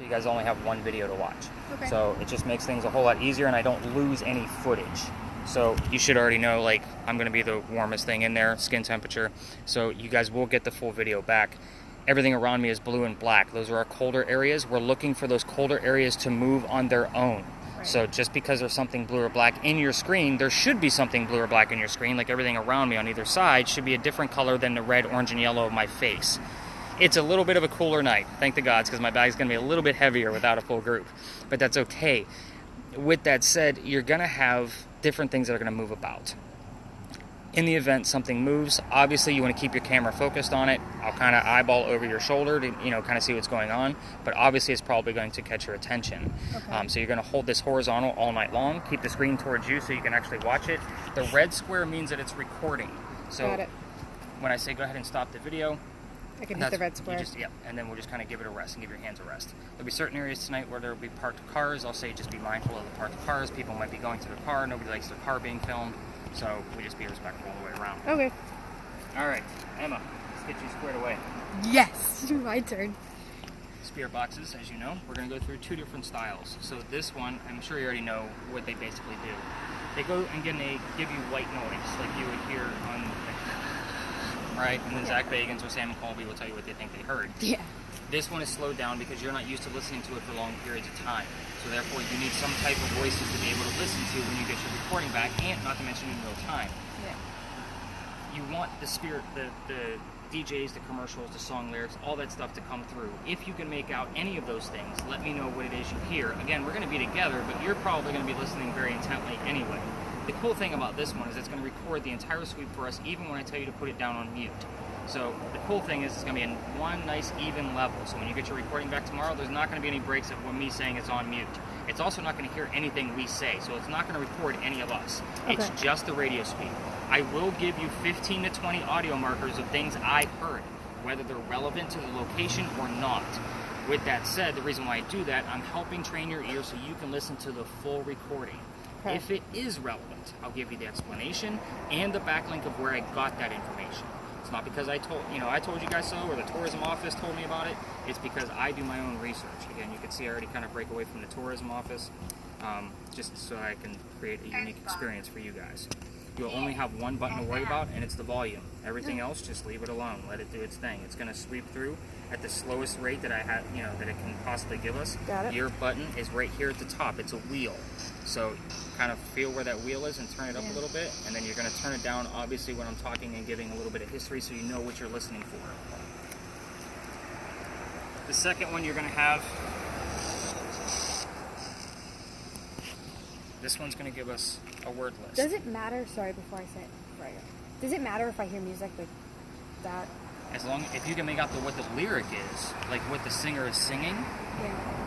so you guys only have one video to watch. Okay. So it just makes things a whole lot easier, and I don't lose any footage. So you should already know, like, I'm going to be the warmest thing in there, skin temperature. So you guys will get the full video back. Everything around me is blue and black. Those are our colder areas. We're looking for those colder areas to move on their own. Right. So just because there's something blue or black in your screen, there should be something blue or black in your screen. Like everything around me on either side should be a different color than the red, orange, and yellow of my face. It's a little bit of a cooler night, thank the gods, because my bag's going to be a little bit heavier without a full group. But that's okay. With that said, you're going to have different things that are going to move about. In the event something moves, obviously you want to keep your camera focused on it. I'll kind of eyeball over your shoulder to, kind of see what's going on. But obviously it's probably going to catch your attention. Okay. So you're going to hold this horizontal all night long. Keep the screen towards you so you can actually watch it. The red square means that it's recording. So got it. When I say go ahead and stop the video, I can hit the red square. And then we'll just kind of give it a rest and give your hands a rest. There'll be certain areas tonight where there will be parked cars. I'll say just be mindful of the parked cars. People might be going to their car. Nobody likes their car being filmed. So we just be respectful all the way around. Okay. All right, Emma, let's get you squared away. Yes, my turn. Spirit boxes, as you know, we're going to go through two different styles. So this one, I'm sure you already know what they basically do. They go and give you white noise, like you would hear on right? And then Zach Bagans or Sam Colby will tell you what they think they heard. Yeah. This one is slowed down because you're not used to listening to it for long periods of time. So therefore you need some type of voices to be able to listen to when you get your recording back, and not to mention in real time. Yeah. You want the spirit, the DJs, the commercials, the song lyrics, all that stuff to come through. If you can make out any of those things, let me know what it is you hear. Again, we're going to be together, but you're probably going to be listening very intently anyway. The cool thing about this one is it's going to record the entire sweep for us, even when I tell you to put it down on mute. So the cool thing is it's going to be in one nice even level. So when you get your recording back tomorrow, there's not going to be any breaks of me saying it's on mute. It's also not going to hear anything we say, so it's not going to record any of us. Okay. It's just the radio speed. I will give you 15 to 20 audio markers of things I heard, whether they're relevant to the location or not. With that said, the reason why I do that, I'm helping train your ear so you can listen to the full recording. Okay. If it is relevant, I'll give you the explanation and the backlink of where I got that information. It's not because I told you guys so, or the tourism office told me about it. It's because I do my own research. Again, you can see I already kind of break away from the tourism office, just so I can create a unique experience for you guys. You'll only have one button to worry about, and it's the volume. Everything else, just leave it alone. Let it do its thing. It's going to sweep through at the slowest rate that I have, that it can possibly give us. Got it. Your button is right here at the top. It's a wheel. So kind of feel where that wheel is and turn it up a little bit, and then you're going to turn it down, obviously, when I'm talking and giving a little bit of history so you know what you're listening for. The second one you're going to have, this one's going to give us a word list. Does it matter, sorry, before I go, does it matter if I hear music like that? If you can make out what the lyric is, like what the singer is singing,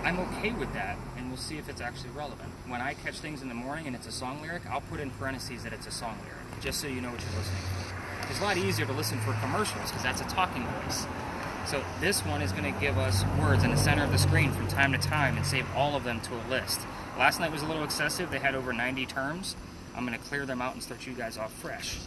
I'm okay with that, and we'll see if it's actually relevant. When I catch things in the morning and it's a song lyric, I'll put in parentheses that it's a song lyric, just so you know what you're listening for. It's a lot easier to listen for commercials, because that's a talking voice. So this one is going to give us words in the center of the screen from time to time and save all of them to a list. Last night was a little excessive. They had over 90 terms. I'm going to clear them out and start you guys off fresh.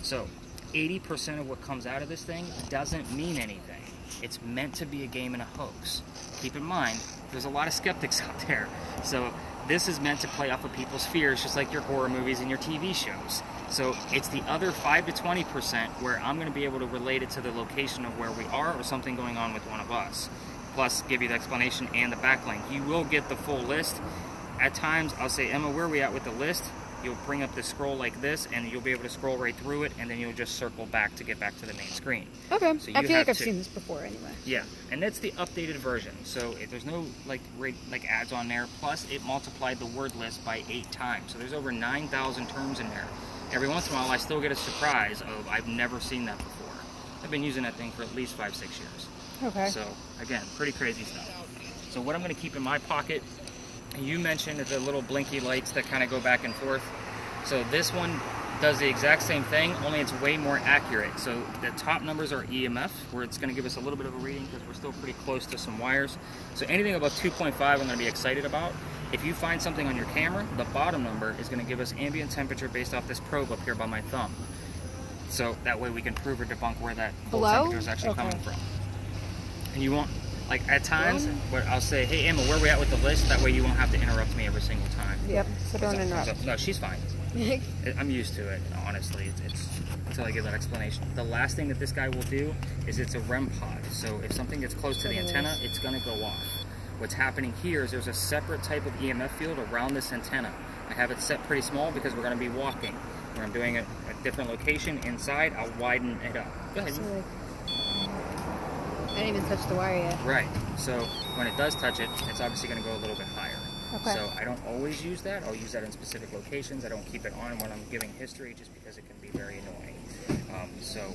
So 80% of what comes out of this thing doesn't mean anything. It's meant to be a game and a hoax. Keep in mind, there's a lot of skeptics out there. So this is meant to play off of people's fears, just like your horror movies and your TV shows. So it's the other 5 to 20% where I'm going to be able to relate it to the location of where we are or something going on with one of us. Plus, give you the explanation and the backlink. You will get the full list. At times, I'll say, Emma, where are we at with the list? You'll bring up the scroll like this, and you'll be able to scroll right through it, and then you'll just circle back to get back to the main screen. Okay. So I feel like I've seen this before anyway. Yeah, and that's the updated version. So if there's no like ads on there. Plus, it multiplied the word list by 8 times. So there's over 9,000 terms in there. Every once in a while, I still get a surprise of I've never seen that before. I've been using that thing for at least 5-6 years. Okay. So again, pretty crazy stuff. So what I'm going to keep in my pocket. You mentioned the little blinky lights that kind of go back and forth. So this one does the exact same thing, only it's way more accurate. So the top numbers are EMF, where it's going to give us a little bit of a reading because we're still pretty close to some wires. So anything above 2.5 I'm going to be excited about. If you find something on your camera, the bottom number is going to give us ambient temperature based off this probe up here by my thumb. So that way we can prove or debunk where that cold temperature is actually coming from. And you want Like at times, what I'll say, hey Emma, where are we at with the list? That way you won't have to interrupt me every single time. Yep. So don't interrupt. No, she's fine. I'm used to it, honestly. It's until I give that explanation. The last thing that this guy will do is it's a REM pod. So if something gets close to the antenna, it's going to go off. What's happening here is there's a separate type of EMF field around this antenna. I have it set pretty small because we're going to be walking. When I'm doing it at a different location inside, I'll widen it up. Go ahead. So, like, I didn't even touch the wire yet. Right. So when it does touch it, it's obviously going to go a little bit higher. Okay. So I don't always use that. I'll use that in specific locations. I don't keep it on when I'm giving history just because it can be very annoying. So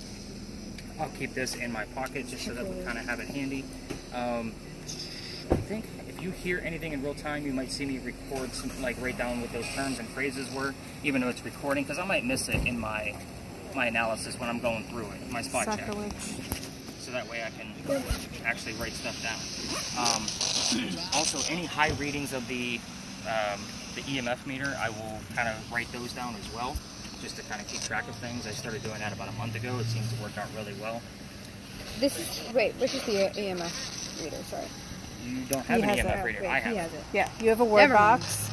I'll keep this in my pocket just so that we kind of have it handy. I think if you hear anything in real time, you might see me record some, like write down what those terms and phrases were, even though it's recording, because I might miss it in my analysis when I'm going through it, my spot check. So that way I can actually write stuff down. Also, any high readings of the EMF meter, I will kind of write those down as well, just to kind of keep track of things. I started doing that about a month ago. It seems to work out really well. This is, wait, which is the EMF reader? Sorry. You don't have an EMF reader. Wait, I have. He has it. Yeah, you have a word box.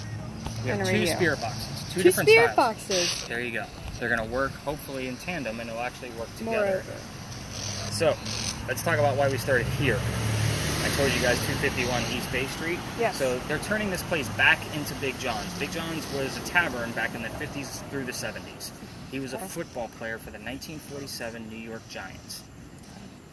We have and a two radio. spirit boxes. Two Two different spirit styles. boxes. There you go. They're going to work hopefully in tandem, and they'll actually work together. Moreover. So, let's talk about why we started here. I told you guys 251 East Bay Street. Yes. So they're turning this place back into Big John's. Big John's was a tavern back in the 50s through the 70s. He was a football player for the 1947 New York Giants.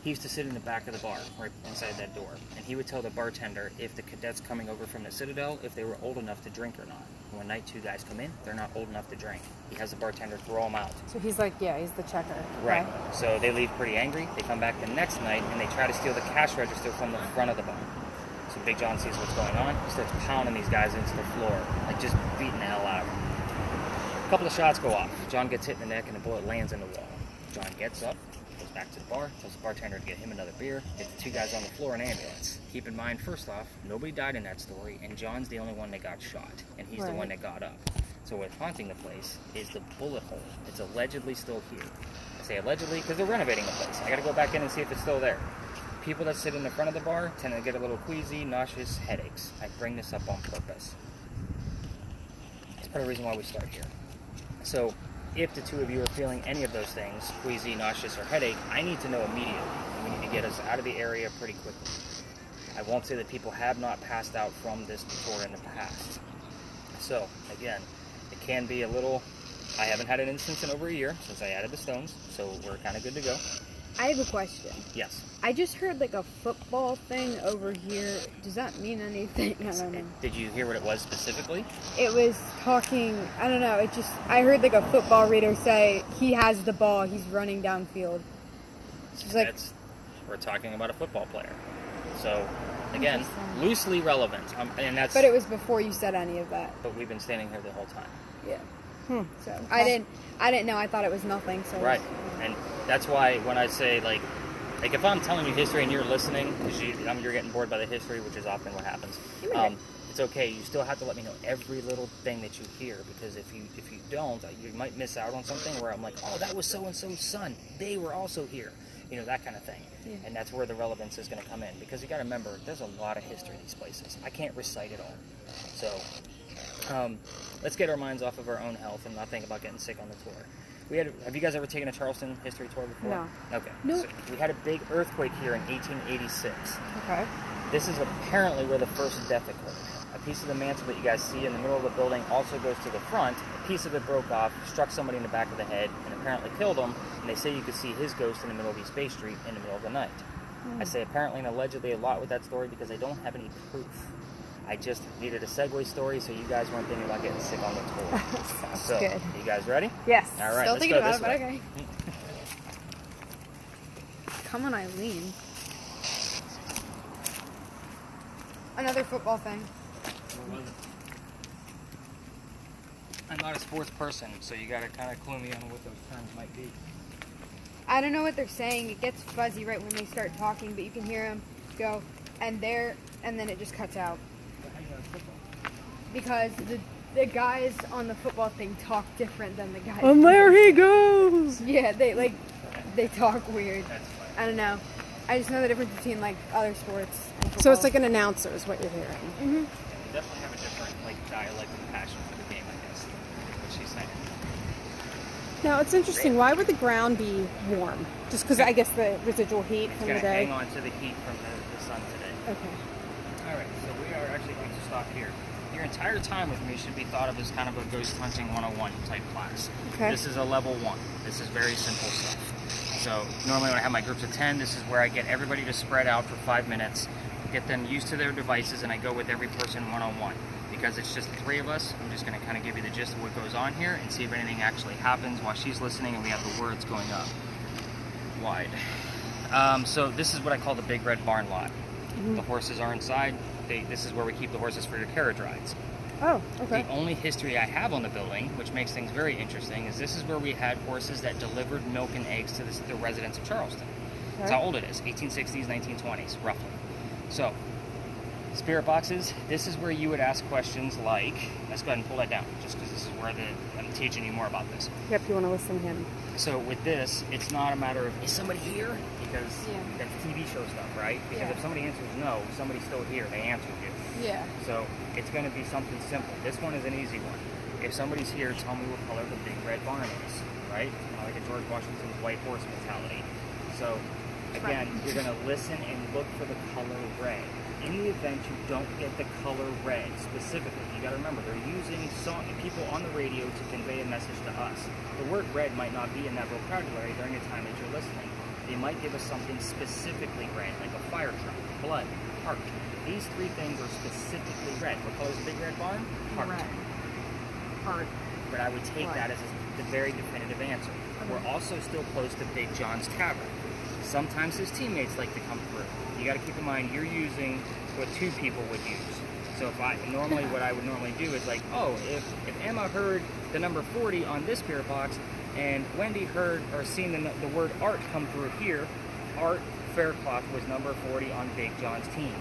He used to sit in the back of the bar, right inside that door, and he would tell the bartender if the cadets coming over from the Citadel, if they were old enough to drink or not. And when night 2 guys come in, they're not old enough to drink. He has the bartender throw them out. So he's like, yeah, he's the checker. Right. Okay. So they leave pretty angry. They come back the next night, and they try to steal the cash register from the front of the bar. So Big John sees what's going on. He starts pounding these guys into the floor, like just beating the hell out of them. A couple of shots go off. John gets hit in the neck, and the bullet lands in the wall. John gets up, goes back to the bar, tells the bartender to get him another beer, get the 2 guys on the floor in an ambulance. Keep in mind, first off, nobody died in that story, and John's the only one that got shot, and he's the one that got up. So what's haunting the place is the bullet hole. It's allegedly still here. I say allegedly because they're renovating the place. I got to go back in and see if it's still there. People that sit in the front of the bar tend to get a little queasy, nauseous, headaches. I bring this up on purpose. That's part of the reason why we start here. So if the 2 of you are feeling any of those things, queasy, nauseous, or headache, I need to know immediately. We need to get us out of the area pretty quickly. I won't say that people have not passed out from this before in the past. So, again, it can be a little... I haven't had an instance in over a year since I added the stones, so we're kind of good to go. I have a question. Yes. I just heard like a football thing over here. Does that mean anything? I don't know. Did you hear what it was specifically? It was talking, I don't know, I heard like a football reader say he has the ball, he's running downfield. She's like, We're talking about a football player. So, again, loosely relevant. And that's. but it was before you said any of that. But we've been standing here the whole time. Yeah. So I didn't know. I thought it was nothing. So right, and that's why when I say like if I'm telling you history and you're listening because you're getting bored by the history, which is often what happens. It's okay. You still have to let me know every little thing that you hear because if you don't, you might miss out on something where I'm like, oh, that was so and so's son. They were also here. You know, that kind of thing. Yeah. And that's where the relevance is going to come in because you got to remember there's a lot of history in these places. I can't recite it all. So. Let's get our minds off of our own health and not think about getting sick on the tour. Have you guys ever taken a Charleston history tour before? No. Okay. Nope. So we had a big earthquake here in 1886. Okay. This is apparently where the first death occurred. A piece of the mantle that you guys see in the middle of the building also goes to the front. A piece of it broke off, struck somebody in the back of the head, and apparently killed him. And they say you could see his ghost in the middle of East Bay Street in the middle of the night. I say apparently and allegedly a lot with that story because I don't have any proof. I just needed a segue story so you guys weren't thinking about getting sick on the tour. Sounds good. You guys ready? Yes. All right, Still let's thinking go about this it, but way. okay. Come on, Eileen. Another football thing. What was it? I'm not a sports person, so you got to kind of clue me on what those terms might be. I don't know what they're saying. It gets fuzzy right when they start talking, but you can hear them go, and then it just cuts out. Because the guys on the football thing talk different than the guys. And there he goes! Yeah, they talk weird. That's fine. I don't know. I just know the difference between like other sports. And football. So it's like an announcer is what you're hearing. Mm-hmm. They definitely have a different like dialect and passion for the game, I guess. What she's saying. Now it's interesting. Why would the ground be warm? Just because I guess the residual heat It's from going the to day. hang on to the heat from the sun today. Okay. All right, so we are actually going to stop here. Your entire time with me should be thought of as kind of a ghost hunting 101 type class. Okay. This is a level 1. This is very simple stuff. So normally when I have my groups of 10, this is where I get everybody to spread out for 5 minutes, get them used to their devices, and I go with every person one-on-one. Because it's just the 3 of us, I'm just going to kind of give you the gist of what goes on here and see if anything actually happens while she's listening and we have the words going up wide. So this is what I call the big red barn lot. Mm-hmm. The horses are inside. This is where we keep the horses for your carriage rides. Oh, okay. The only history I have on the building, which makes things very interesting, is this is where we had horses that delivered milk and eggs to the residents of Charleston. That's how old it is, 1860s, 1920s, roughly. So, spirit boxes, this is where you would ask questions like, let's go ahead and pull that down, just because this is where I'm teaching you more about this. Yep, you want to listen to him. So with this, it's not a matter of, is somebody here? Because that's TV show stuff, right? Because if somebody answers no, somebody's still here, they answered you. Yeah. So it's going to be something simple. This one is an easy one. If somebody's here, tell me what color the big red barn is, right? Kind of like a George Washington's white horse mentality. So again, you're going to listen and look for the color red. In the event you don't get the color red specifically, you got to remember they're using people on the radio to convey a message to us. The word red might not be in that vocabulary during the time that you're listening. They might give us something specifically red, like a fire truck, blood, heart. These 3 things are specifically red. What color is the big red barn? Heart. Red. Heart. But I would take that as the very definitive answer. We're also still close to Big John's Tavern. Sometimes his teammates like to come through. You got to keep in mind you're using what 2 people would use. So if what I would normally do is like, oh, if Emma heard the number 40 on this spirit box, and Wendy heard or seen the word art come through here, Art Faircloth was number 40 on Big John's team.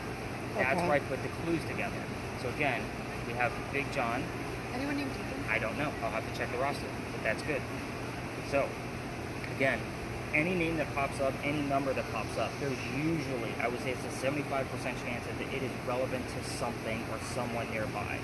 That's where I put the clues together. So again, we have Big John. Anyone named Ethan? I don't know. I'll have to check the roster, but that's good. So again, any name that pops up, any number that pops up, there's usually, I would say it's a 75% chance that it is relevant to something or someone nearby.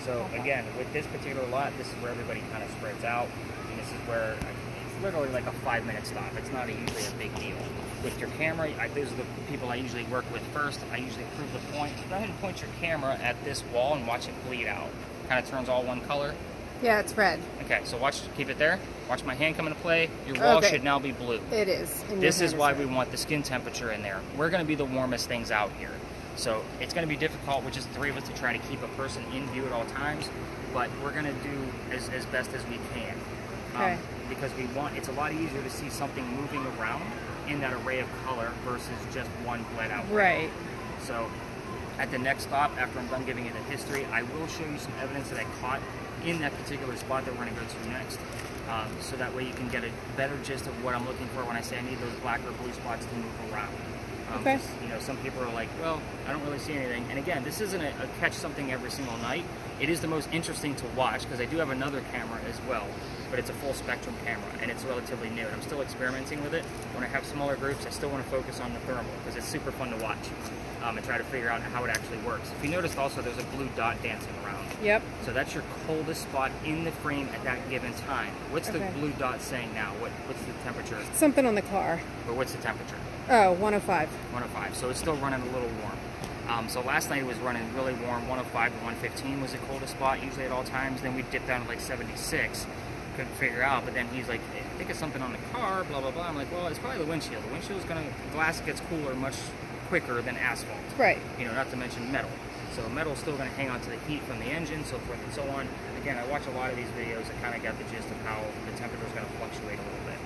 So again, with this particular lot, this is where everybody kind of spreads out, and this is where it's literally like a 5-minute stop. It's not usually a big deal. With your camera, those are the people I usually work with first. I usually prove the point. Go ahead and point your camera at this wall and watch it bleed out. Kind of turns all one color. Yeah, it's red. Okay, so keep it there. Watch my hand come into play. Your wall should now be blue. It is. This is why we want the skin temperature in there. We're going to be the warmest things out here. So it's going to be difficult with just the 3 of us to try to keep a person in view at all times, but we're going to do as best as we can. Okay. Because it's a lot easier to see something moving around in that array of color versus just one bled out. Right. So at the next stop, after I'm done giving you the history, I will show you some evidence that I caught in that particular spot that we're going to go to next. So that way you can get a better gist of what I'm looking for when I say I need those black or blue spots to move around. Okay. Some people are like, well, I don't really see anything. And again, this isn't a catch something every single night. It is the most interesting to watch because I do have another camera as well, but it's a full spectrum camera and it's relatively new and I'm still experimenting with it. When I have smaller groups, I still want to focus on the thermal because it's super fun to watch and try to figure out how it actually works. If you noticed also, there's a blue dot dancing around. Yep. So that's your coldest spot in the frame at that given time. What's the blue dot saying now? What's the temperature? Something on the car. Or what's the temperature? Oh, 105. 105. So it's still running a little warm. So last night it was running really warm. 105 to 115 was the coldest spot usually at all times. Then we dipped down to like 76. Couldn't figure out. But then he's like, I think it's something on the car, blah, blah, blah. I'm like, well, it's probably the windshield. The windshield's glass gets cooler much quicker than asphalt. Right. Not to mention metal. So metal's still going to hang on to the heat from the engine, so forth and so on. Again, I watch a lot of these videos and kind of got the gist of how the temperature is going to fluctuate a little bit.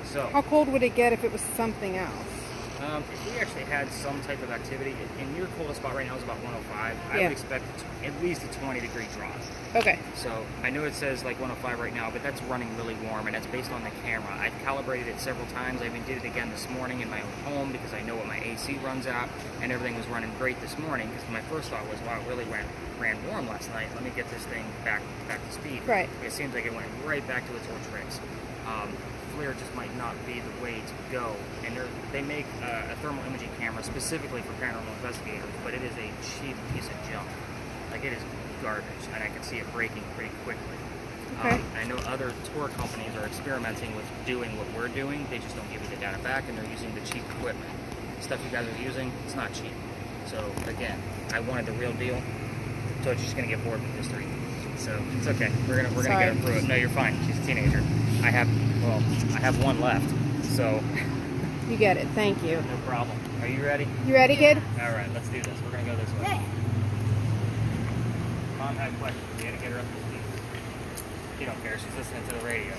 So, How cold would it get if it was something else? if we actually had some type of activity, and your coldest spot right now is about 105, I would expect at least a 20-degree drop. Okay. So I know it says like 105 right now, but that's running really warm, and that's based on the camera. I've calibrated it several times. I even did it again this morning in my own home because I know what my AC runs at, and everything was running great this morning. Because my first thought was, wow, it really ran warm last night. Let me get this thing back to speed. Right. It seems like it went right back to its old tricks. flare just might not be the way to go. And they make a thermal imaging camera specifically for paranormal investigators, but it is a cheap piece of junk. Like, it is garbage, and I can see it breaking pretty quickly. Okay. I know other tour companies are experimenting with doing what we're doing. They just don't give you the data back, and they're using the cheap equipment. Stuff you guys are using, it's not cheap. So again, I wanted the real deal. So she's gonna get bored with history. So it's okay. We're gonna get her through it. No, you're fine. She's a teenager. I have one left. So You get it. Thank you. no problem. Are you ready? You ready, kid? All right, let's do this. We're gonna go this way. Mom had questions. We had to get her up to speed. She don't care. She's listening to the radio.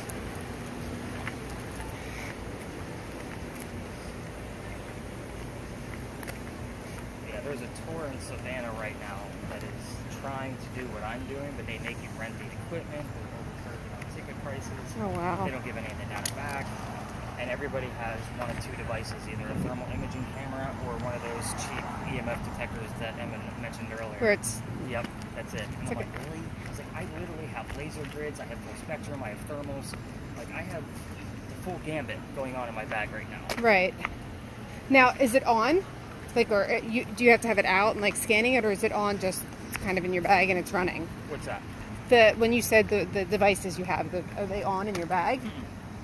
Yeah, there's a tour in Savannah right now that is trying to do what I'm doing, but they make you rent the equipment. They're overcharging on ticket prices. Oh, wow. They don't give any of the data back. And everybody has one of two devices, either a thermal imaging camera or one of those cheap EMF detectors that Emma mentioned earlier. Where it's... Yep, that's it. And I'm Okay. like, really? I was like, I literally have laser grids, I have full spectrum, I have thermals. Like, I have the full gambit going on in my bag right now. Right. Now, is it on? Like, or do you have to have it out and, like, scanning it, or is it on just kind of in your bag and it's running? What's that? When you said the devices you have, are they on in your bag?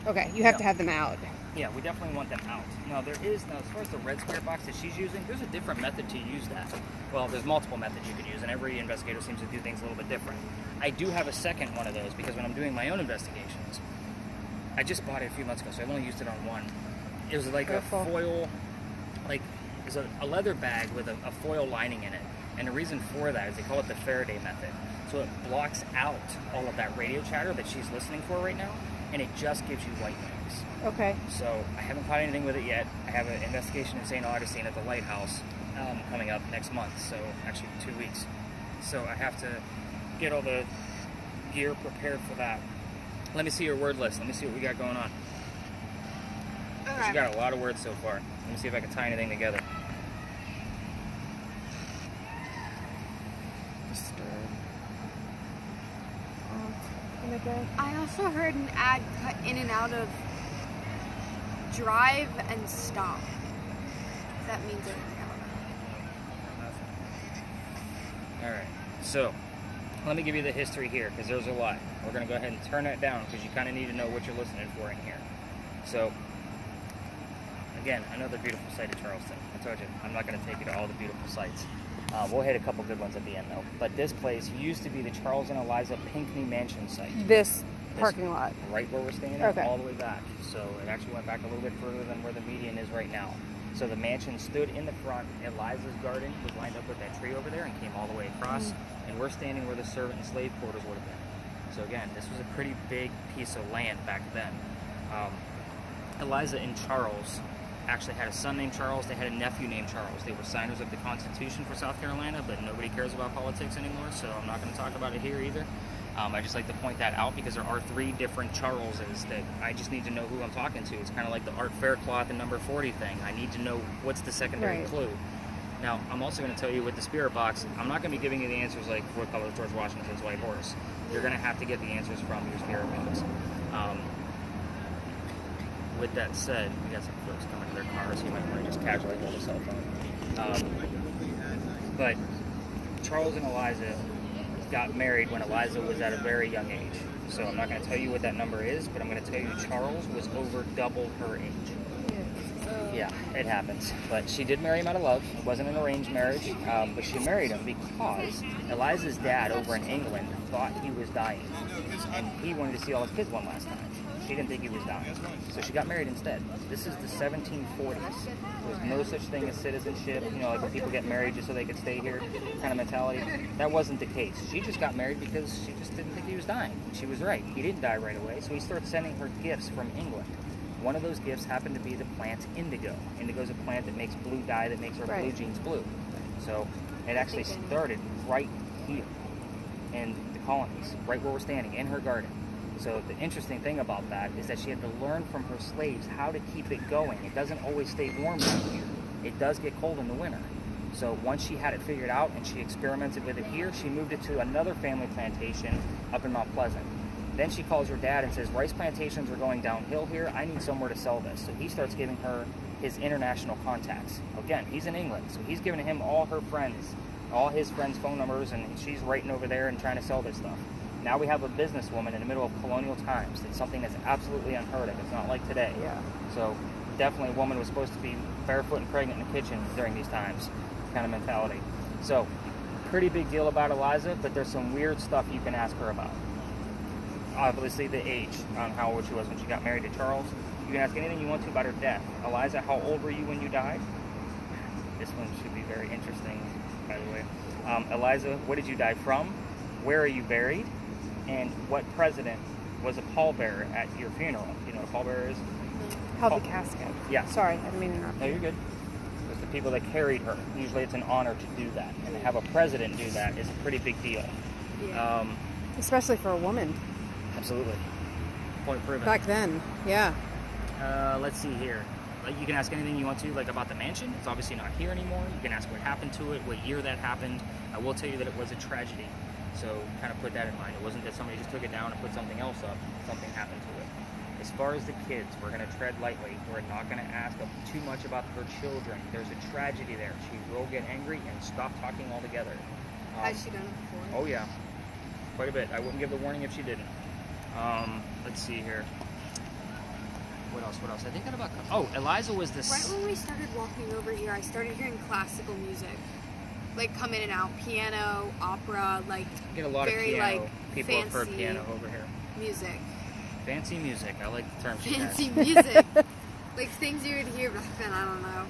Okay, you have to have them out. Yeah, we definitely want them out. Now, as far as the red square box that she's using, there's a different method to use that. Well, there's multiple methods you can use, and every investigator seems to do things a little bit different. I do have a second one of those, because when I'm doing my own investigations, I just bought it a few months ago, so I've only used it on one. It was like Careful. a foil, like, it's a leather bag with a foil lining in it. And the reason for that is they call it the Faraday method. So it blocks out all of that radio chatter that she's listening for right now, and it just gives you white noise. Okay. So I haven't caught anything with it yet. I have an investigation in St. Augustine at the lighthouse coming up next month, so actually 2 weeks. So I have to get all the gear prepared for that. Let me see your word list. Let me see what we got going on. She got a lot of words so far. Let me see if I can tie anything together. I also heard an ad cut in and out of drive and stop. If that means anything, I don't know. All right, so let me give you the history here, because there's a lot. We're going to go ahead and turn that down, because you kind of need to know what you're listening for in here. So, again, another beautiful site of Charleston. I told you, I'm not going to take you to all the beautiful sites. We'll hit a couple good ones at the end, though. But this place used to be the Charles and Eliza Pinckney mansion site. This parking lot. Right where we're staying Okay. all the way back. So it actually went back a little bit further than where the median is right now. So the mansion stood in the front. Eliza's garden was lined up with that tree over there and came all the way across. And we're standing where the servant and slave quarters would have been. So again, this was a pretty big piece of land back then. Eliza and Charles actually had a son named Charles. They had a nephew named Charles. They were signers of the Constitution for South Carolina, but nobody cares about politics anymore, so I'm not going to talk about it here either. I just like to point that out because there are 3 different Charleses that I just need to know who I'm talking to. It's kind of like the Art Faircloth and number 40 thing. I need to know what's the secondary clue. Now, I'm also going to tell you with the spirit box, I'm not going to be giving you the answers like what color is George Washington's white horse. You're going to have to get the answers from your spirit box. With that said, we got some folks coming to their cars, so you might want to just casually hold a cell phone. But Charles and Eliza got married when Eliza was at a very young age. So I'm not going to tell you what that number is, but I'm going to tell you Charles was over double her age. Yeah, it happens. But she did marry him out of love. It wasn't an arranged marriage, but she married him because Eliza's dad over in England thought he was dying. And he wanted to see all his kids one last time. She didn't think he was dying. So she got married instead. This is the 1740s. There was no such thing as citizenship, you know, like when people get married just so they could stay here kind of mentality. That wasn't the case. She just got married because she just didn't think he was dying. She was right. He didn't die right away, so he started sending her gifts from England. One of those gifts happened to be the plant indigo. Indigo is a plant that makes blue dye that makes our blue jeans blue. So it actually started right here in the colonies, right where we're standing, in her garden. So the interesting thing about that is that she had to learn from her slaves how to keep it going. It doesn't always stay warm down here. It does get cold in the winter. So once she had it figured out and she experimented with it here, she moved it to another family plantation up in Mount Pleasant. Then she calls her dad and says, rice plantations are going downhill here. I need somewhere to sell this. So he starts giving her his international contacts. Again, he's in England, so he's giving him all her friends, all his friends' phone numbers, and she's writing over there and trying to sell this stuff. Now we have a businesswoman in the middle of colonial times. It's something that's absolutely unheard of. It's not like today. Yeah. So definitely a woman was supposed to be barefoot and pregnant in the kitchen during these times, kind of mentality. So pretty big deal about Eliza, but there's some weird stuff you can ask her about. Obviously the age, on how old she was when she got married to Charles. You can ask anything you want to about her death. Eliza, how old were you when you died? This one should be very interesting, by the way. Eliza, what did you die from? Where are you buried? And what president was a pallbearer at your funeral? Do you know what a pallbearer is? Held the casket. Yeah. Sorry, I didn't mean to interrupt. No, you're good. It's the people that carried her. Usually it's an honor to do that. And to have a president do that is a pretty big deal. Yeah. Especially for a woman. Absolutely. Point proven. Back then, yeah. Let's see here. You can ask anything you want to, like about the mansion. It's obviously not here anymore. You can ask what happened to it, what year that happened. I will tell you that it was a tragedy. So kind of put that in mind. It wasn't that somebody just took it down and put something else up. Something happened to it. As far as the kids, we're going to tread lightly. We're not going to ask too much about her children. There's a tragedy there. She will get angry and stop talking altogether. Has she done it before? Oh, yeah. Quite a bit. I wouldn't give the warning if she didn't. Let's see here. What else? I think that about... Oh, Eliza was this... Right when we started walking over here, I started hearing classical music. Like, come in and out. Piano, opera, like... Get a lot very, of piano. like, People have heard fancy piano over here. music. Fancy music. I like the term she has. Fancy music. Like, things you would hear back then, I don't know.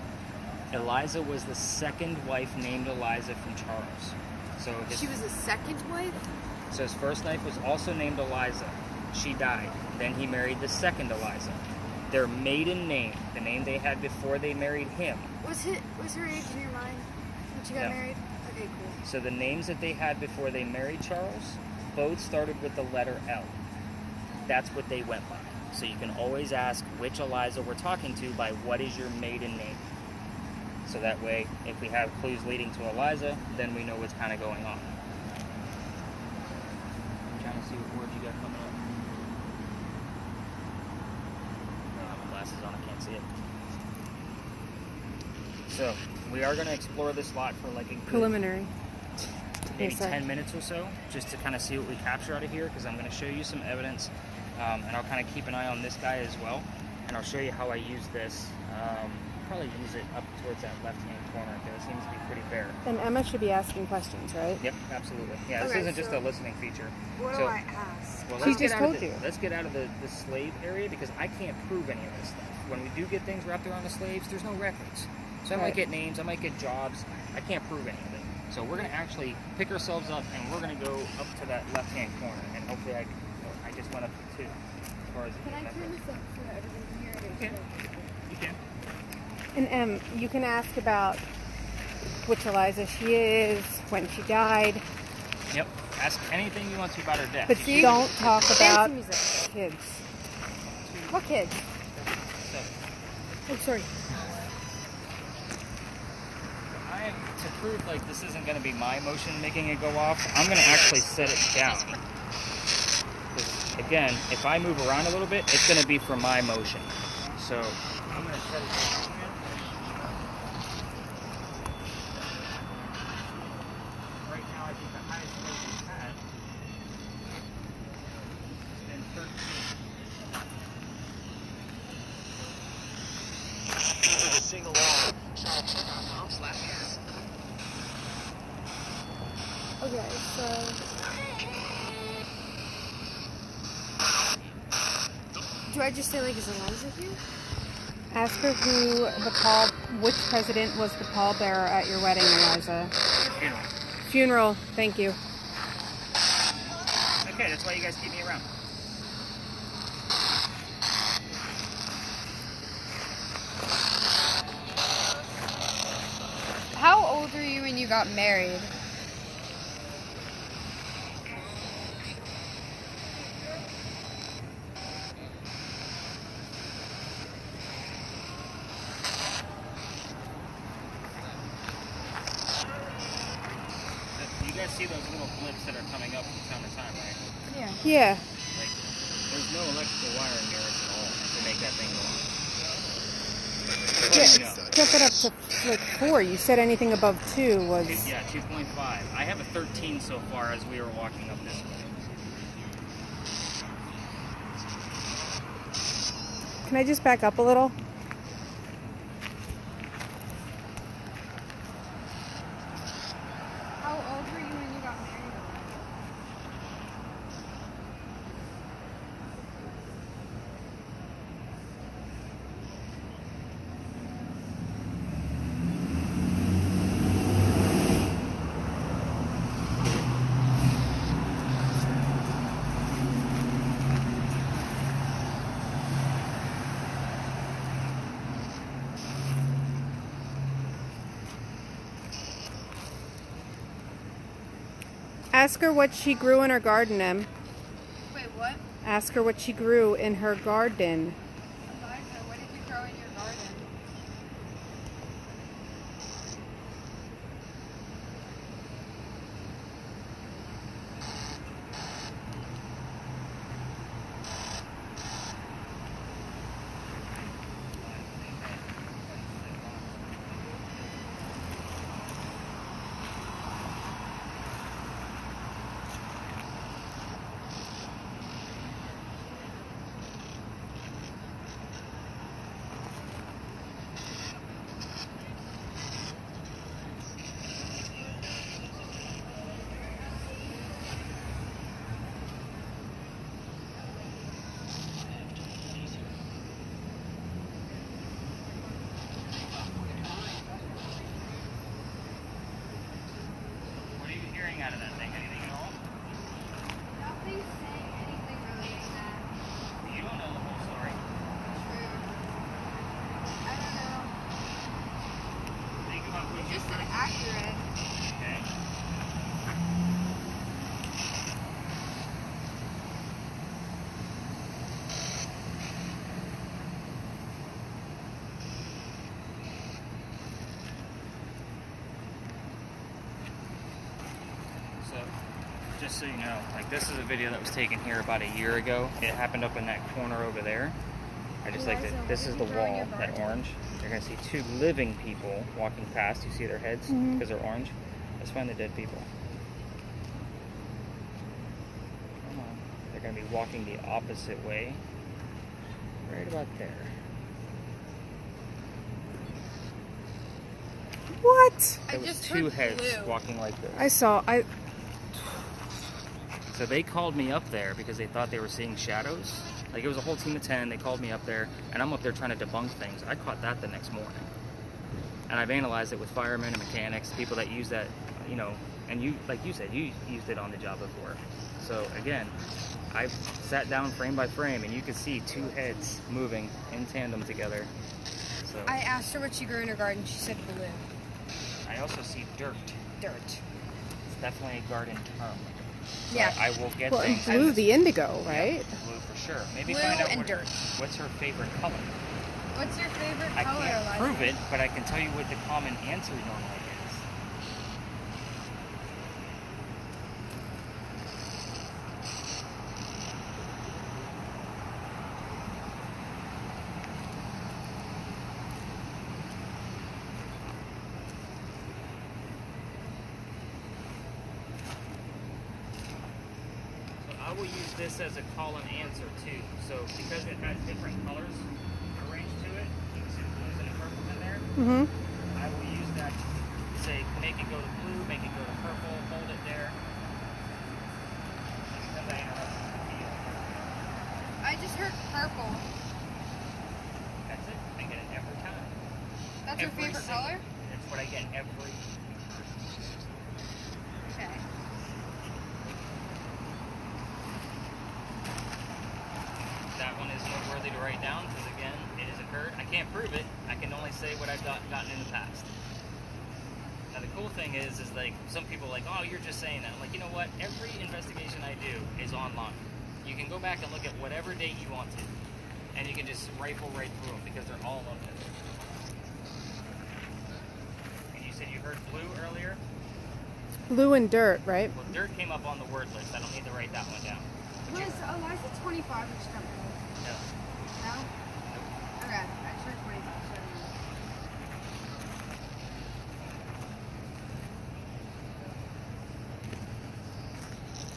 Eliza was the second wife named Eliza from Charles. So She was a second wife? So his first wife was also named Eliza. She died. Then he married the second Eliza. Their maiden name, the name they had before they married him. Was her age in your mind when she got No. married? Okay, cool. So the names that they had before they married Charles, both started with the letter L. That's what they went by. So you can always ask which Eliza we're talking to by what is your maiden name. So that way, if we have clues leading to Eliza, then we know what's kind of going on. I'm trying to see what word you got coming up. I don't have my glasses on, I can't see it. So, we are going to explore this lot for like a good Preliminary. maybe Yes, sir. 10 minutes or so, just to kind of see what we capture out of here, because I'm going to show you some evidence, and I'll kind of keep an eye on this guy as well, and I'll show you how I use this. Probably use it up towards that left-hand corner, because it seems to be pretty bare. And Emma should be asking questions, right? Yep, absolutely. Yeah, this Okay, isn't just so a listening feature. What So- do I ask? Well, She let's get just out of told the- you. Let's get out of the slave area, because I can't prove any of this stuff. When we do get things wrapped around the slaves, there's no records. So I might Right. get names, I might get jobs. I can't prove any of it. So we're going to actually pick ourselves up, and we're going to go up to that left-hand corner, and hopefully I just went up to 2 as far as Can I turn this up so everyone here? Okay. You can. And you can ask about which Eliza she is, when she died, Yep. Ask anything you want to about her death. but You don't talk about music. kids. What kids? So, Oh, sorry. to prove like this isn't going to be my motion making it go off, I'm going to actually set it down. 'Cause, again, if I move around a little bit, it's going to be for my motion. So I'm going to set it down. Right now, I think the highest place we've had has been 13. Sing along. Charleston.com/yes. Okay, so... Do I just say, like, is Eliza here? Ask her which president was the pallbearer at your wedding, Eliza. Funeral. Funeral. Thank you. Okay, that's why you guys keep me around. How old were you when you got married? You guys see those little blips that are coming up from time to time, right? Yeah. Yeah. Like There's no electrical wiring near us at all to make that thing go on. Kept it up to like 4. You said anything above 2 was... Yeah, 2.5. I have a 13 so far as we were walking up this way. Can I just back up a little? How old were you when you got married? Ask her what she grew in her garden, Em. Wait, what? Ask her what she grew in her garden. Eliza, what did you grow in your garden? What are you hearing out of that thing? Anything at all? Nothing's saying anything related to that. You don't know the whole story. I don't know. Think about what It's you just heard. inaccurate. Okay. So, just so you know, like this is a video that was taken here about a year ago. It happened up in that corner over there. I just like Eliza, that. This what is did the you grow in wall, your that garden? orange. You're gonna see 2 living people walking past. You see their heads because they're orange. Let's find the dead people. Come on. They're gonna be walking the opposite way. Right about there. What? I There was just 2 heard heads blue. walking like this. I saw... So they called me up there because they thought they were seeing shadows. Like it was a whole team of 10. They called me up there, and I'm up there trying to debunk things. I caught that the next morning, and I've analyzed it with firemen and mechanics, people that use that, you know. And you, like you said, you used it on the job before. So again, I've sat down frame by frame, and you could see 2 heads moving in tandem together. So I asked her what she grew in her garden. She said blue. I also see dirt. Dirt. It's definitely a garden term. So Yeah. I will get Well, and things. blue, the indigo, right? Yeah, blue for sure. Maybe Blue find out and what, dirt. what's her favorite color. What's your favorite I color, can't Eliza? prove it, but I can tell you what the common answer normally is. So I will use this as a call and answer too. So because it has different colors arranged to it, you can see the blues and the purples in there. Mm-hmm. I will use that to say, make it go to blue, make it go to purple, hold it there. Anytime I interrupt you, I just heard purple. that's it. I get it every time. That's your Every favorite single- color? That's what I get every. Okay. That one is noteworthy to write down because again, it has occurred. I can't prove it. I can only say what I've gotten in the past. Now the cool thing is like some people are like, oh, you're just saying that. I'm like, you know what? Every investigation I do is online. You can go back and look at whatever date you want to, and you can just rifle right through them because they're all up there. And you said you heard blue earlier. Blue and dirt, right? Well, dirt came up on the word list. I don't need to write that one down. Was Eliza 25 when she got married? No. No? Okay, I turned 25.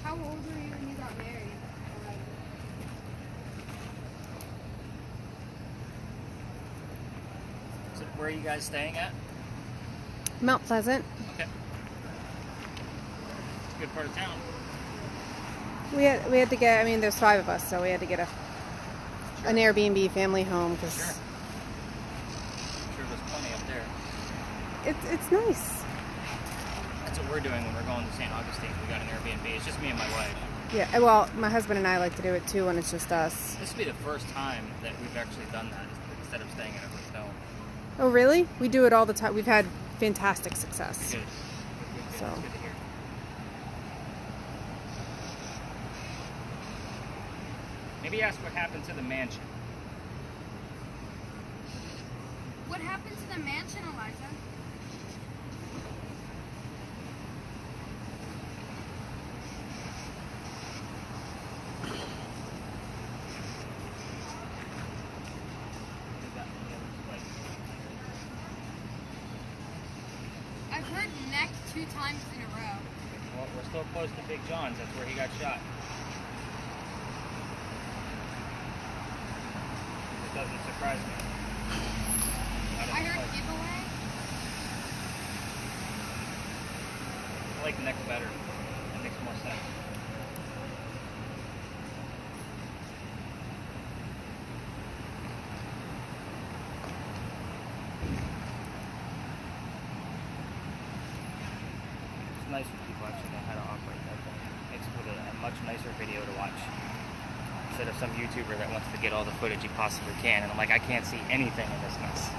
How old were you when you got married? So where are you guys staying at? Mount Pleasant. Okay. It's a good part of town. We had to get. I mean, there's 5 of us, so we had to get an Airbnb family home because Sure. I'm sure there's plenty up there. it's nice. That's what we're doing when we're going to St. Augustine. We got an Airbnb. It's just me and my wife. Yeah. Well, my husband and I like to do it too when it's just us. This will be the first time that we've actually done that instead of staying at a hotel. Oh, really? We do it all the time. We've had fantastic success. Good. So. That's good to hear. Maybe ask what happened to the mansion. What happened to the mansion, Eliza? I've heard neck 2 times in a row. Well, we're still close to Big John's. That's where he got shot. It doesn't surprise me. I heard giveaway. I like neck better. It makes more sense. It's nice when people actually know how to operate that thing. Makes it a much nicer video to watch. Instead of some YouTuber that wants to get all the footage he possibly can, and I'm like, I can't see anything in this mess.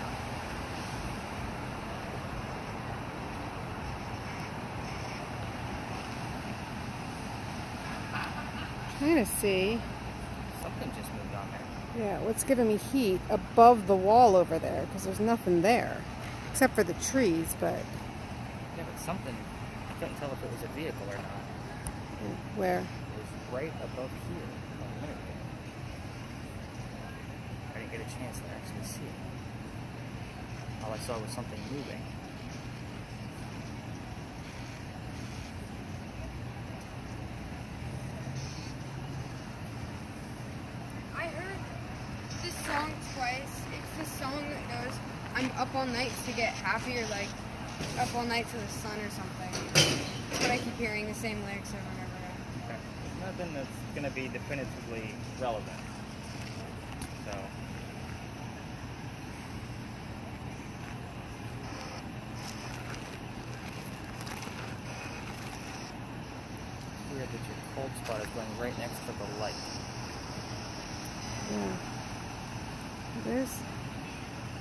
Trying to see. Something just moved on there. Yeah, what's giving me heat above the wall over there? Because there's nothing there, except for the trees. But Yeah, but something, I couldn't tell if it was a vehicle or not. where? It was right above here a minute ago. I didn't get a chance to actually see it. All I saw was something moving. I heard this song twice. It's the song that goes, I'm up all night to get happy, or like up all night to the sun or something. But I keep hearing the same lyrics over and over again. Okay. There's nothing that's going to be definitively relevant. So. It's weird that your cold spot is going right next to the light. Yeah. It is.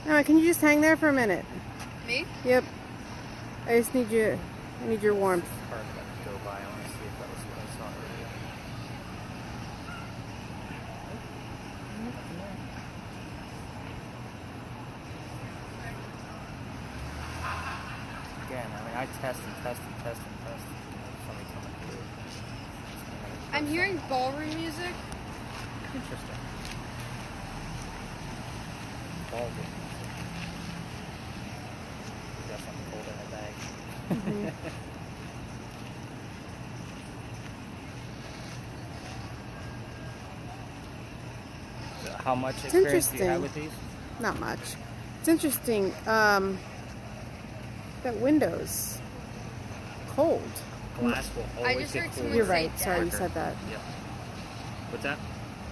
Alright, can you just hang there for a minute? Me? Yep. I just need you. I need your warmth. Car about to go by. I want to see if that was what I saw earlier. Nothing there. Again, I mean, I test and test and test and test. Somebody coming through. I'm hearing ballroom music. Interesting. Ballroom. We got something cold in the bag. So how much experience do you have with these? Not much. It's interesting. That window's cold. Glass will I always just get heard cooled. someone You're say right. Sorry, you death. said that. Yeah. What's that?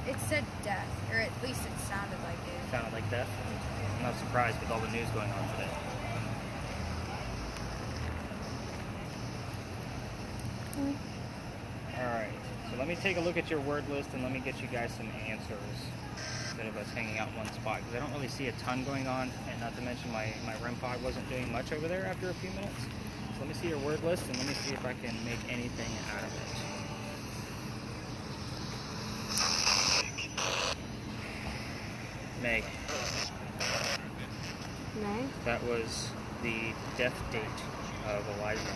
It said death, or at least it sounded like it. Sounded like death. I'm not surprised with all the news going on today. Alright, so let me take a look at your word list and let me get you guys some answers instead of us hanging out in one spot, because I don't really see a ton going on, and not to mention my REM pod wasn't doing much over there after a few minutes. So let me see your word list and let me see if I can make anything out of it. Meg. May? That was the death date of Eliza.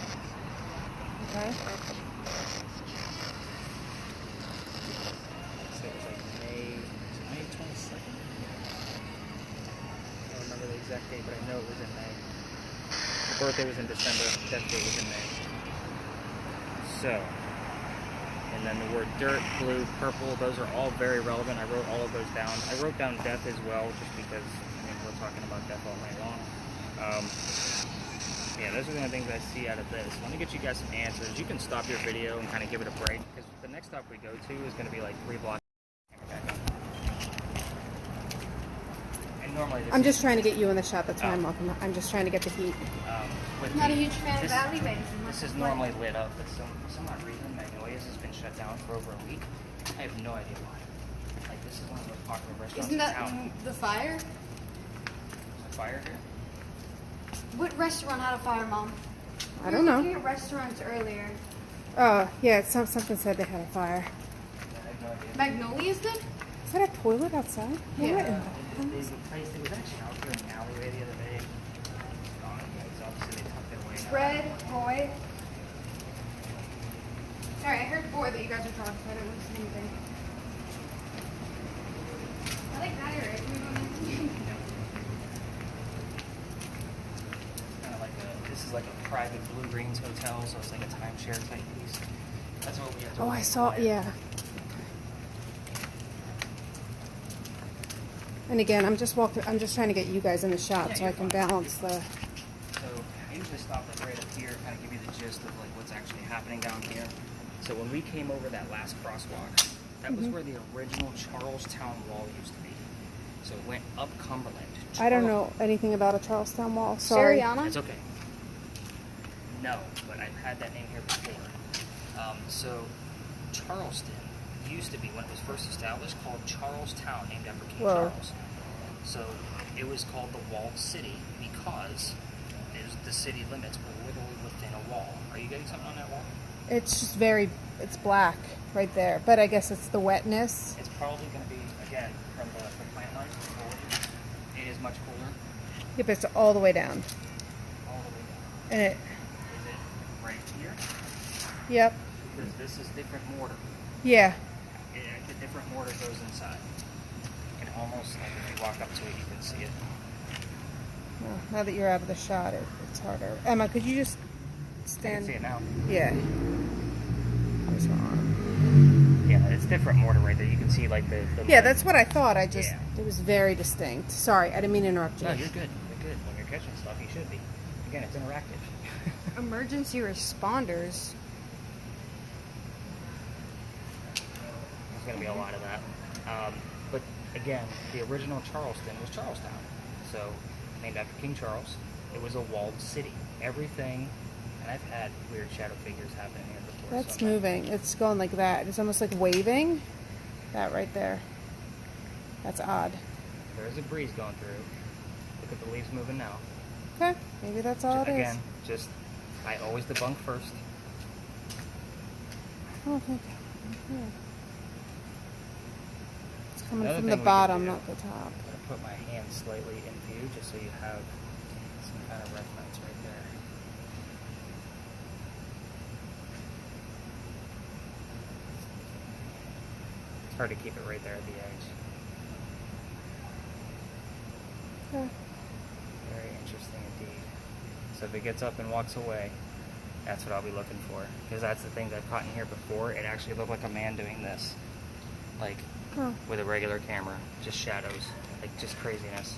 Okay. birthday was in December, death date was in May. So, and then the word dirt, blue, purple, those are all very relevant. I wrote all of those down. I wrote down death as well, just because, I mean, we're talking about death all night long. Yeah, those are the only things I see out of this. Let me get you guys some answers. You can stop your video and kind of give it a break, because the next stop we go to is going to be like 3 blocks. And normally this I'm just trying to get you in the shot. That's why I'm just trying to get the heat. I'm not a huge fan of alleyways. This is normally lit up, but for some odd reason, Magnolia's has been shut down for over a week. I have no idea why. Like, this is one of the most popular restaurants Isn't that in town. the fire? Is there fire here? What restaurant had a fire, Mom? I don't know. We were looking at restaurants earlier. Oh, yeah, something said they had a fire. Yeah, I have no idea. Magnolia's good? Is that a toilet outside? Yeah. What in the It was actually out here in the alleyway the other day. It's gone. It's obviously they tucked it away now. Red, boy. Sorry, I heard boy that you guys were talking about. I didn't listen to anything. I like that area. This is like a private Blue Greens hotel, so it's like a timeshare type piece. That's what we have to Oh, I saw, yeah. And again, I'm just trying to get you guys in the shot Yeah, so I you're can fine. balance the... So I usually stop like right up here, kind of give you the gist of like what's actually happening down here. So when we came over that last crosswalk, that was where the original Charlestown Wall used to be. So it went up Cumberland. I don't know anything about a Charlestown Wall, sorry. Sariana? It's okay. No, but I've had that name here before. So Charleston used to be, when it was first established, called Charlestown, named after King Whoa. Charles. So it was called the Walled City because the city limits were literally within a wall. Are you getting something on that wall? It's just it's black right there, but I guess it's the wetness. It's probably going to be, again, from the plant life, it is much cooler. Yep, it's all the way down. All the way down. And it, Is it right here? yep, Because this is different mortar. yeah. The different mortar goes inside. And almost, like if you walk up to it, you can see it. Well, now that you're out of the shot, it's harder. Emma, could you just I can stand? see it now. Yeah. I was wrong. Yeah, it's different mortar right there. You can see like the Yeah, that's what I thought. It was very distinct. Sorry, I didn't mean to interrupt you. No, you're good. You're good. When you're catching stuff, you should be. Again, it's interactive. Emergency responders. There's going to be a lot of that. But again, the original Charleston was Charlestown. So, named after King Charles. It was a walled city. Everything, and I've had weird shadow figures happen here before. That's so moving. It's going like that. It's almost like waving. That right there. That's odd. There's a breeze going through. Look at the leaves moving now. Okay, maybe that's all it is. Again, just, I always debunk first. Oh, thank you. Yeah. It's coming Another from thing the we could bottom, do- not the top. I'm going to put my hand slightly in view just so you have some kind of reference right there. It's hard to keep it right there at the edge. Okay. Very interesting indeed. So if it gets up and walks away, that's what I'll be looking for. Because that's the thing that I've caught in here before. It actually looked like a man doing this. Like, Oh. with a regular camera. Just shadows. Like, just craziness.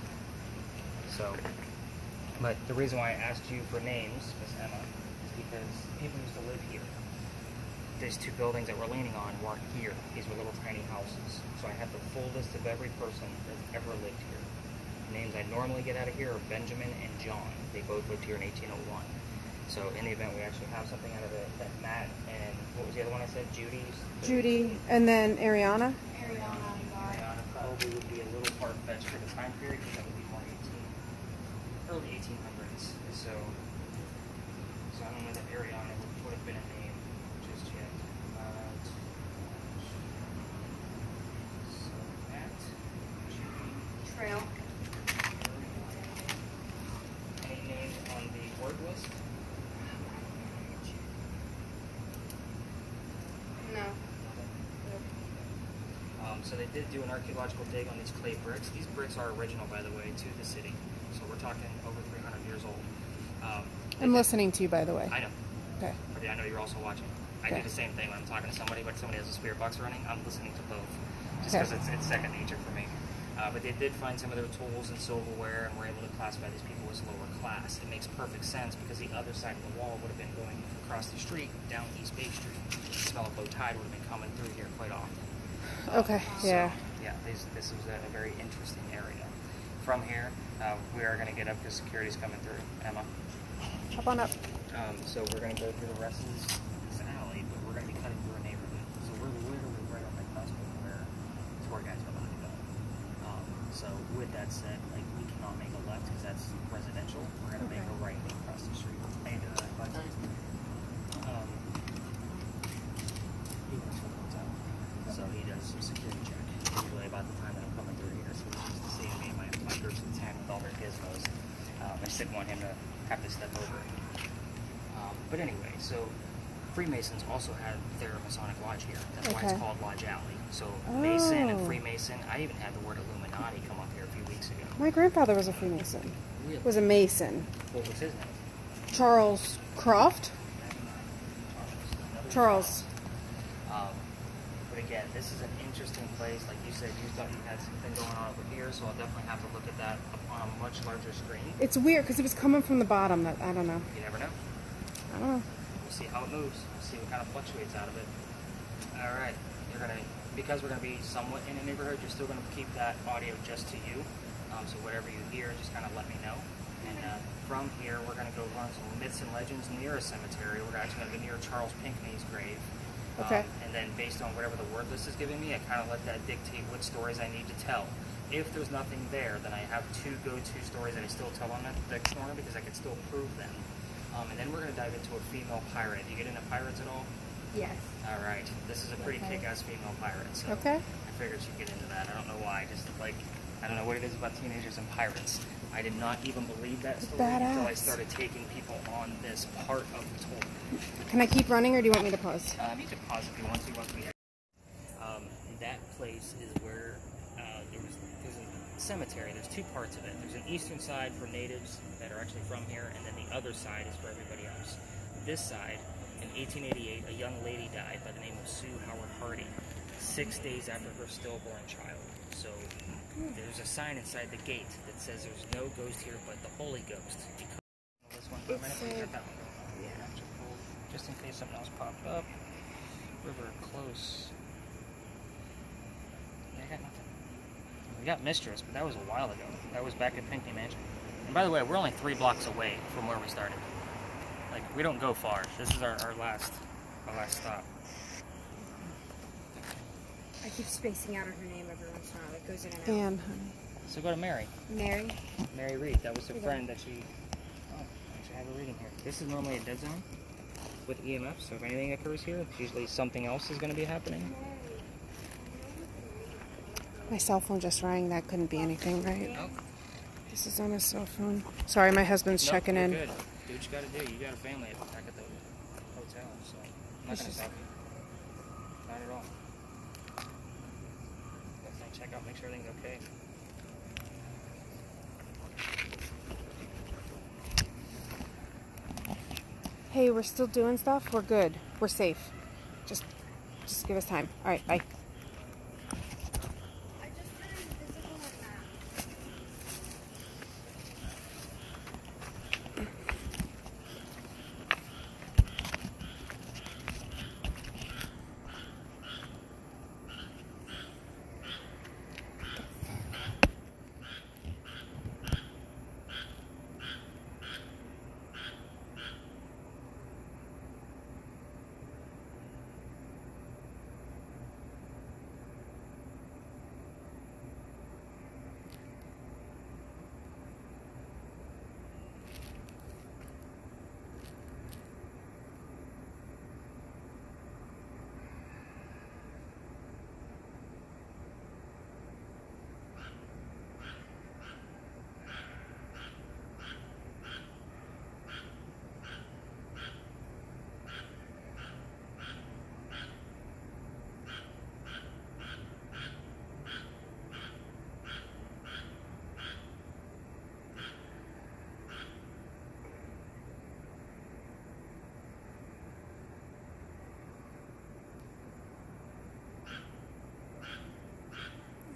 So, but the reason why I asked you for names, Miss Emma, is because people used to live here. These two buildings that we're leaning on were here. These were little tiny houses. So I have the full list of every person that's ever lived here. The names I normally get out of here are Benjamin and John. They both lived here in 1801. So in the event we actually have something out of it, that Matt and what was the other one I said? Judy, and then Ariana. Ariana probably would be a little far-fetched for the time period because that would be more early 1800s. So I don't know that Ariana would have been a name just yet. So Matt, Judy, Trail. any names on the word list? No. So they did do an archaeological dig on these clay bricks. These bricks are original, by the way, to the city. So we're talking over 300 years old. I'm listening to you, by the way. I know. Okay. But I know you're also watching. I Okay. do the same thing when I'm talking to somebody, but somebody has a spirit box running. I'm listening to both, just because it's second nature for me. But they did find some of their tools and silverware, and were able to classify these people as lower class. It makes perfect sense because the other side of the wall would have been going across the street down East Bay Street. The smell of low tide would have been coming through here quite often. Okay. Yeah. So, yeah, this was a very interesting area. From here, we are going to get up because security's coming through. Emma. Hop on up. So we're going to go through the rest of this alley, but we're going to be cutting through a neighborhood. So we're literally right on the cusp of where tour guides are allowed to go. So with that said, like, we cannot make a left because that's residential. We're going to make a right across the street. Hey, he works for the hotel. So he does some security check. Usually about the time that I'm coming through here. So he's used to seeing me and my groups of 10 with all their gizmos. I just didn't want him to have to step over. But anyway, so Freemasons also had their Masonic Lodge here. That's why it's called Lodge Alley. So Mason and Freemason. I even had the word Illuminati come up here a few weeks ago. My grandfather was a Freemason. Really? Was a Mason. What was his name? Charles Croft. Charles. But again, this is an interesting place. Like you said, you thought you had something going on over here, so I'll definitely have to look at that on a much larger screen. It's weird because it was coming from the bottom. That I don't know. You never know. I don't know. We'll see how it moves. We'll see what kind of fluctuates out of it. All right, because we're gonna be somewhat in a neighborhood, you're still gonna keep that audio just to you. So whatever you hear, just kind of let me know. And from here, we're gonna go learn some myths and legends near a cemetery. We're actually gonna be near Charles Pinckney's grave. Okay. And then based on whatever the word list is giving me, I kind of let that dictate what stories I need to tell. If there's nothing there, then I have two go-to stories that I still tell on the corner because I can still prove them. And then we're going to dive into a female pirate. Do you get into pirates at all? Yes. All right. This is a pretty kick-ass female pirate. So Okay. I figured she'd get into that. I don't know why. Just like, I don't know what it is about teenagers and pirates. I did not even believe that story until I started taking people on this part of the tour. Can I keep running or do you want me to pause? You can pause if you want to once we that place is where there's a cemetery. There's two parts of it. There's an eastern side for natives that are actually from here, and then the other side is for everybody else. This side, in 1888, a young lady died by the name of Sue Howard Hardy, 6 days after her stillborn child. So there's a sign inside the gate that says there's no ghost here but the Holy Ghost. This one for a minute, we got that one going. Yeah, just in case something else popped up. River close. Yeah, I got nothing. We got Mistress, but that was a while ago. That was back at Pinckney Mansion. And by the way, we're only 3 blocks away from where we started. Like, we don't go far. This is our last stop. I keep spacing out on her name every once in a while. It goes in and out. Dan. So go to Mary. Mary. Mary Reed. That was her friend that she... Oh, I actually have a reading here. This is normally a dead zone with EMF, so if anything occurs here, it's usually something else is going to be happening. My cell phone just rang. That couldn't be anything, right? Nope. This is on his cell phone. Sorry, my husband's checking you're in. Good. Do what you got to do. You got a family back at the hotel, so I'm not going to stop you. Not at all. Definitely check out, make sure everything's okay. Hey, we're still doing stuff. We're good. We're safe. Just give us time. All right, bye. I just did an invisible map.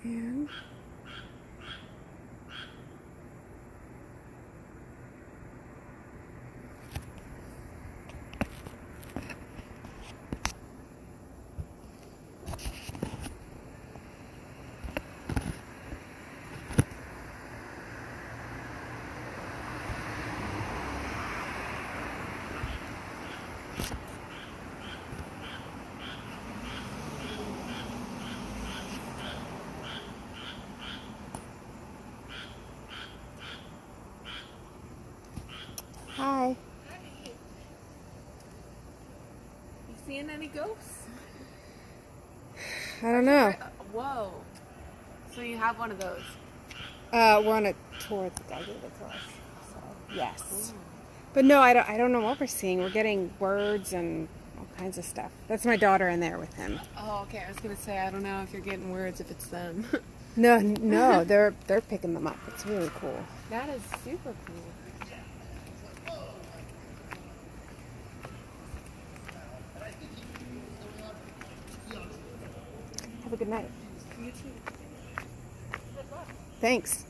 And hi. You seeing any ghosts? I don't know. Whoa. So you have one of those. We're on a tour. The guy gave it to us. So yes. But no, I don't know what we're seeing. We're getting words and all kinds of stuff. That's my daughter in there with him. Oh, okay. I was gonna say I don't know if you're getting words if it's them. No, they're picking them up. It's really cool. That is super cool. Have a good night. You too. Thanks.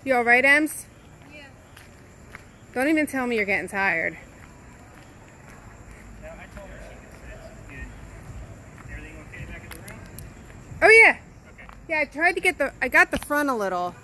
You all right, Ems? Yeah. Don't even tell me you're getting tired. No, I told her she could sit. Good. Everything okay back in the room? Oh yeah. Okay. Yeah, I tried to get I got the front a little.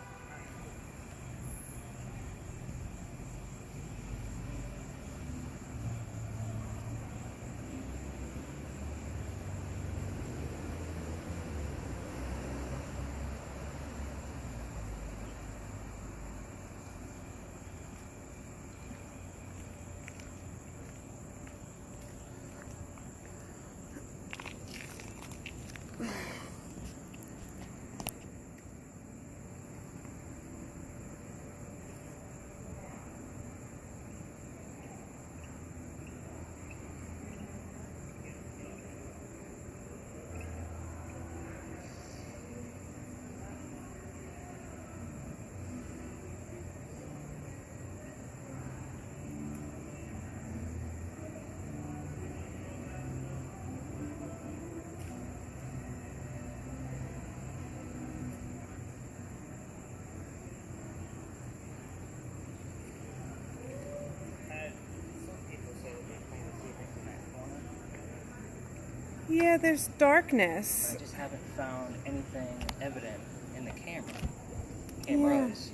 Yeah, there's darkness. I just haven't found anything evident in the cameras.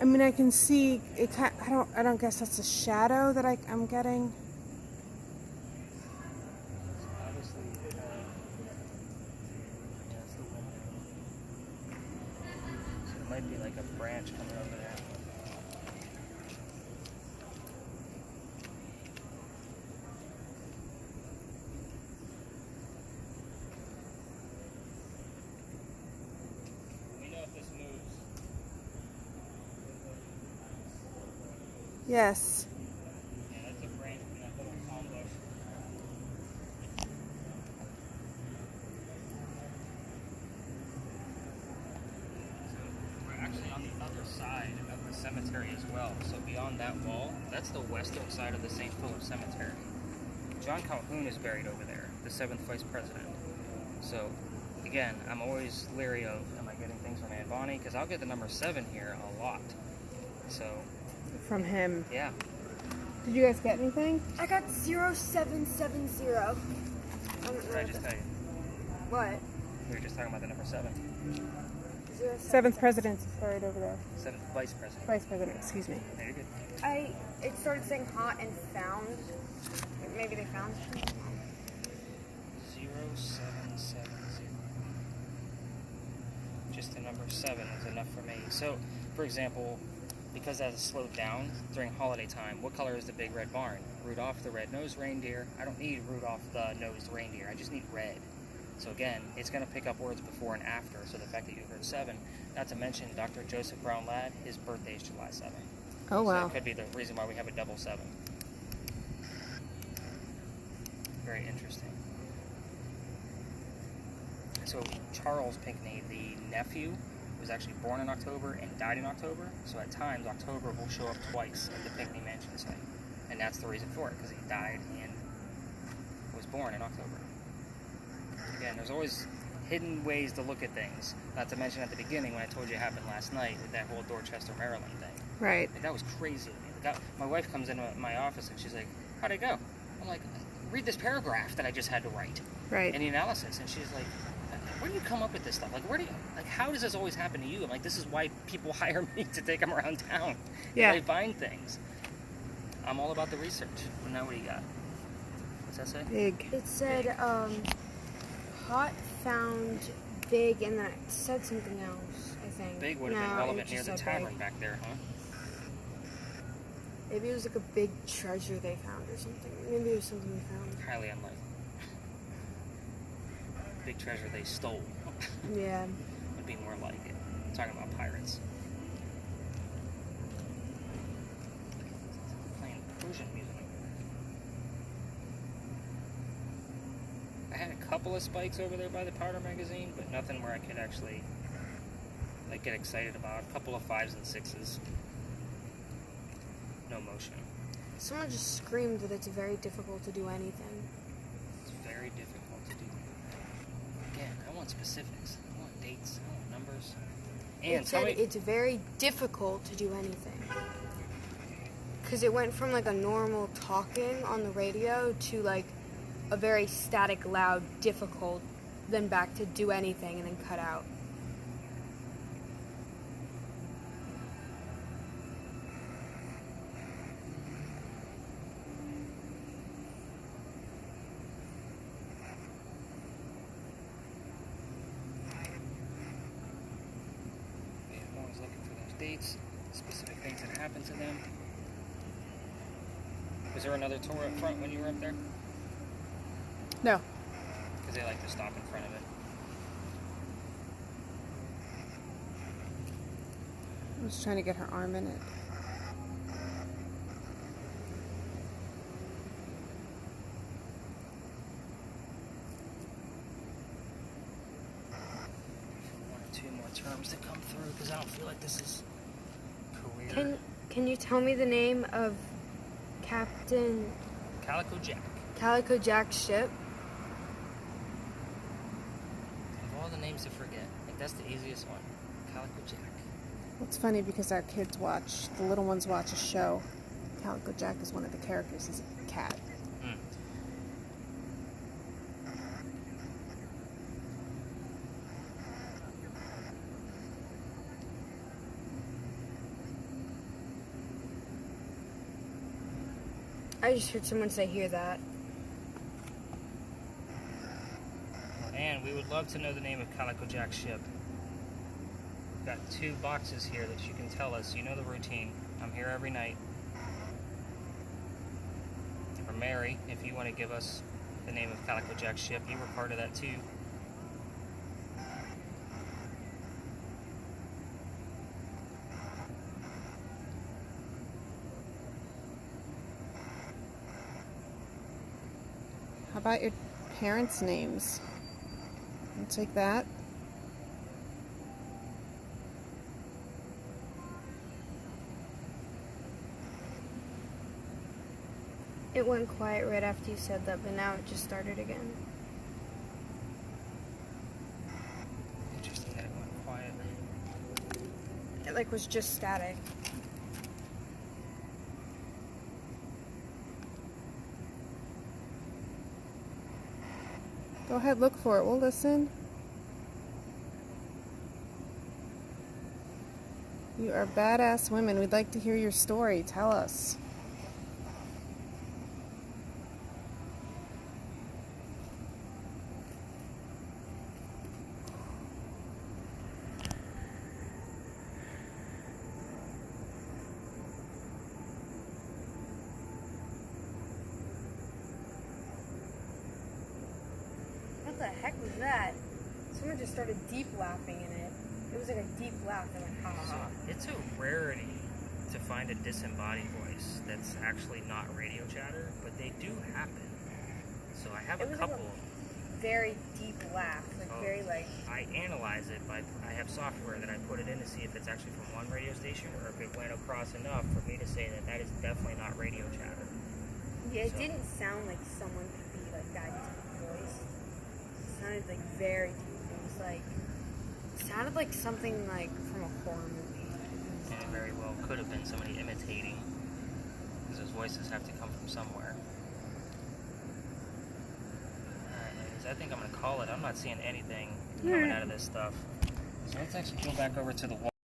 I mean, I can see it. I don't guess that's a shadow that I'm getting. Obviously, that's the window. So it might be like a branch coming over there. Yes. Yeah, that's a branch from that little palm bush. So we're actually on the other side of the cemetery as well. So beyond that wall, that's the western side of the St. Philip Cemetery. John Calhoun is buried over there, the 7th Vice President. So again, I'm always leery of, am I getting things from Aunt Bonnie? Because I'll get the number 7 here a lot. So From him. yeah. Did you guys get anything? I got 0770. I don't know What did I just tell you? what. We were just talking about the number 7. 7th president's buried over there. 7th Vice President. Vice president, excuse me. There you go. It started saying hot and found. Maybe they found something. 0770. Just the number 7 is enough for me. So, for example, because that has slowed down during holiday time, what color is the big red barn? Rudolph the red-nosed reindeer. I don't need Rudolph the nosed reindeer. I just need red. So again, it's going to pick up words before and after. So the fact that you heard 7, not to mention Dr. Joseph Brown Ladd, his birthday is July 7th. Oh, wow. So it could be the reason why we have a double 7. Very interesting. So Charles Pinckney, the nephew, was actually born in October and died in October. So at times, October will show up twice at the Pinckney mansion site. And that's the reason for it, because he died in was born in October. Again, there's always hidden ways to look at things. Not to mention at the beginning when I told you it happened last night with that whole Dorchester, Maryland thing. Right. Like, that was crazy to me. My wife comes into my office and she's like, how'd it go? I'm like, read this paragraph that I just had to write. Right. And the analysis. And she's like, where do you come up with this stuff? Like, how does this always happen to you? I'm like, this is why people hire me to take them around town. Yeah. They find things. I'm all about the research. Well, now what do you got? What's that say? Big. It said, hot found big, and then it said something else, I think. Big would have been relevant near the tavern back there, huh? Maybe it was like a big treasure they found or something. Maybe it was something we found. Highly unlikely. Big treasure they stole Yeah. would be more like it. I'm talking about pirates. Playing Persian music. I had a couple of spikes over there by the powder magazine, but nothing where I could actually like get excited about. A couple of 5s and 6s. No motion. Someone just screamed that it's very difficult to do anything. It's very difficult to do. Again, I want specifics. I want dates. I want numbers. And It said it's very difficult to do anything. Because it went from like a normal talking on the radio to like a very static, loud, difficult, then back to do anything and then cut out. I'm always looking for those dates, specific things that happened to them. Was there another tour up front when you were up there? No. Because they like to stop in front of it. I was trying to get her arm in it. One or two more terms to come through because I don't feel like this is career. Can you tell me the name of Captain Calico Jack's ship? Of all the names to forget, like that's the easiest one. Calico Jack. It's funny because our kids the little ones watch a show. Calico Jack is one of the characters. He's a cat. Mm. I just heard someone say, hear that. And we would love to know the name of Calico Jack's ship. We've got 2 boxes here that you can tell us. You know the routine. I'm here every night. Or Mary, if you want to give us the name of Calico Jack's ship, you were part of that too. How about your parents' names? I'll take that. It went quiet right after you said that, but now it just started again. Interesting that it went quiet. It like was just static. Go ahead, look for it. We'll listen. You are badass women. We'd like to hear your story. Tell us. What the heck was that? Someone just started deep laughing in it. It was like a deep laugh. They went, ha ha So ha. it's a rarity to find a disembodied voice that's actually not radio chatter, but they do happen. So I have It a was couple. like a very deep laugh. Like Oh. very like. I analyze it, but I have software that I put it in to see if it's actually from one radio station or if it went across enough for me to say that that is definitely not radio chatter. Yeah, it So- didn't sound like someone could be like guy's voice. It sounded like very deep. It was like, it sounded like something like from a horror movie. And it very well could have been somebody imitating, because those voices have to come from somewhere. Alright, ladies, I think I'm going to call it. I'm not seeing anything coming out of this stuff. So let's actually go back over to the wall.